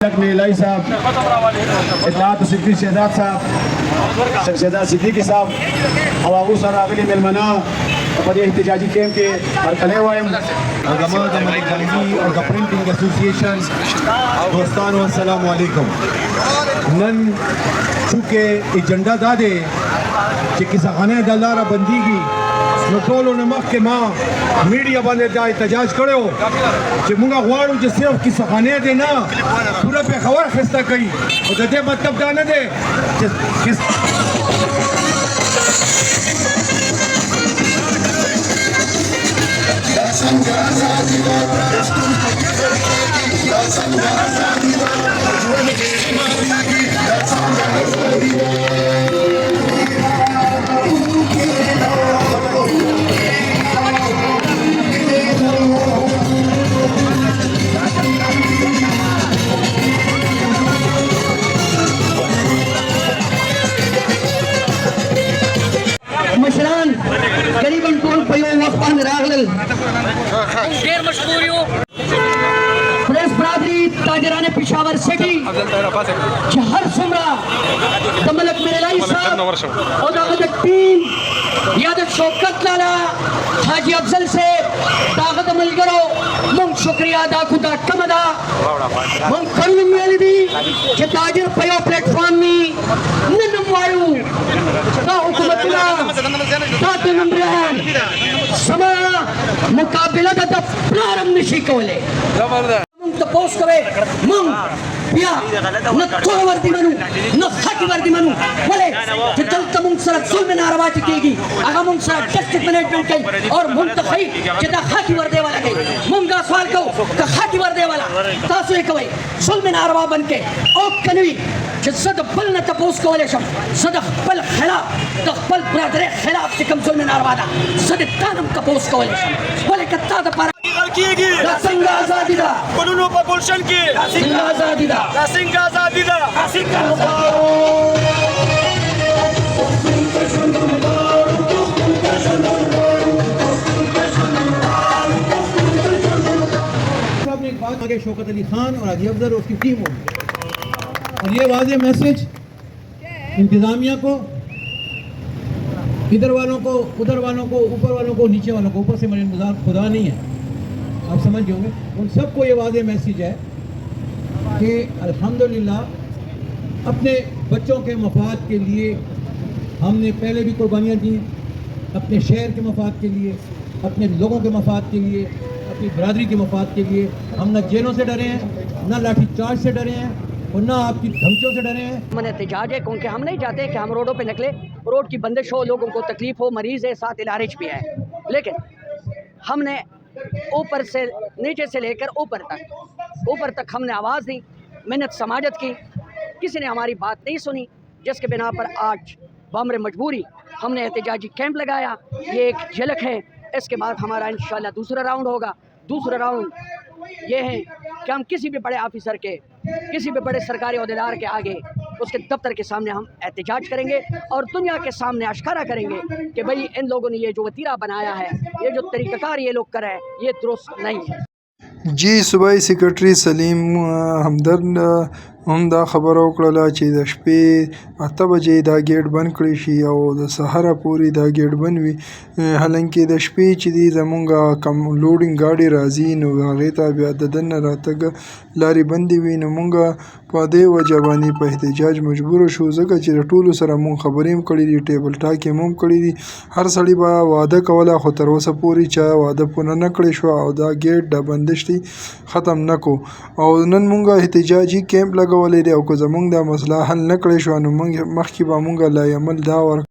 लाई साहब, इत्तेहाद सिद्दीकी शहजाद साहब, शहजाद सिद्दीकी साहब, हवागू सर अगली मेलमना और एहतजाजी कैंप के हरकले हुए मलिक गांधी और द प्रिंटिंग एसोसिएशन दोस्तान अस्सलाम वालेकुम। नन चूँकि एजेंडा दादे कि किसाखाने दलारा बंदी की टोलो नमक के माँ मीडिया बने जा एहतजाज करो कि मुंगा गुआड़ू जो सिर्फ किसाखाने दे ना पूरा पे खबर खस्ता कई और दे मतलब दाने दे किस मशरान करीबन टोल पयो वक्फान रागल शेर मशहूरियो प्रेस बरादरी ताजरान पेशावर सिटी हर सुमरा तमलक मेरे लाई साहब और दागत टीम याद शौकत लाला हाजी अफजल से दागत मलगरो मुंग शुक्रिया अदा खुदा कमदा मुंग करुण मेलदी के ताजर पयो प्लेटफॉर्म में ननवायु का हुकूमतला तातनम रहन समा मुकाबला दा प्रारंभ निशी कोले तो पोस्ट करे मंग बिया न तो वर्दी मनु न खाकी वर्दी मनु बोले कि दल तमुंग सर जुल्म नारवा चकेगी अगर मुंग सर डिस्ट्रिक्ट मैनेजमेंट कई और मुंतखी जिदा खाकी वर्दे वाला कई मुंगा सवाल को का खाकी वर्दे वाला तासु एक वही जुल्म नारवा बन के ओ कनवी जसद बल न तपोस को वाले शम सद बल खिलाफ तखबल ब्रदर खिलाफ से कम जुल्म नारवा दा सद तानम तपोस को वाले शम बोले कत्ता द किएगी सिंह आजादी दा कानूनों पर गुलशन की सिंह आजादी दा सिंह आजादी दा साहब ने एक बात आगे शौकत अली खान और हाजी अफजल और उसकी टीम होगी और ये वाज़े मैसेज इंतज़ामिया को, इधर वालों को, उधर वालों को, ऊपर वालों को, नीचे वालों को, ऊपर से मेरे इंतज़ार खुदा नहीं है, आप समझ गए होंगे, उन सबको ये वाज़े मैसेज है कि अल्हम्दुलिल्लाह अपने बच्चों के मफाद के लिए हमने पहले भी कुर्बानियाँ दी, अपने शहर के मफाद के लिए, अपने लोगों के मफाद के लिए, अपनी बरादरी के मफाद के लिए हम न जेलों से डरे हैं, न लाठी चार्ज से डरे हैं और ना आपकी धमकियों से डरे हैं। मन एहतजाज है क्योंकि हम नहीं चाहते कि हम रोडों पे निकले, रोड की बंदिश हो, लोगों को तकलीफ हो, मरीज़ है, साथ इलाज भी है, लेकिन हमने ऊपर से नीचे से लेकर ऊपर तक हमने आवाज़ दी, मेहनत समाजत की, किसी ने हमारी बात नहीं सुनी, जिसके बिना पर आज बम्र मजबूरी हमने एहतजाजी कैंप लगाया। ये एक झलक है, इसके बाद हमारा इंशाल्लाह दूसरा राउंड होगा। दूसरा राउंड ये है कि हम किसी भी बड़े ऑफिसर के, किसी भी बड़े सरकारी अहदेदार के आगे, उसके दफ्तर के सामने हम एहतजाज करेंगे और दुनिया के सामने आश्कारा करेंगे कि भाई इन लोगों ने ये जो वतीरा बनाया है, ये जो तरीक़ाकार ये लोग कर रहे हैं, ये दुरुस्त नहीं है। जी सूबाई सेक्रेटरी सलीम हमदर्द هم دا خبره وکړله چې د شپې 8 بجې دا ګیټ بند کړی شي او د سهاره پورې دا ګیټ بند وي. حالانکه د شپې چې دی زمونږ کم لوډینګ ګاډي راځي نو هغې ته بیا د دننه راتګ لارې بندې وي، نو مونږ په دې وجه باندې په احتجاج مجبوره شو، ځکه چې د ټولو سره مونږ خبرې هم کړي دي، ټیبل ټاک یې هم کړي دي، هر سړي به واده کوله خو تر اوسه پورې چا واده پوره نه کړی شو او دا ګیټ د بندش دی ختم نه کو. او نن مونږ احتجاجي کیمپ لګولی دی او که زمونږ دا مسله حل نه کړی شو نو مخکې به مونږ لایعمل دا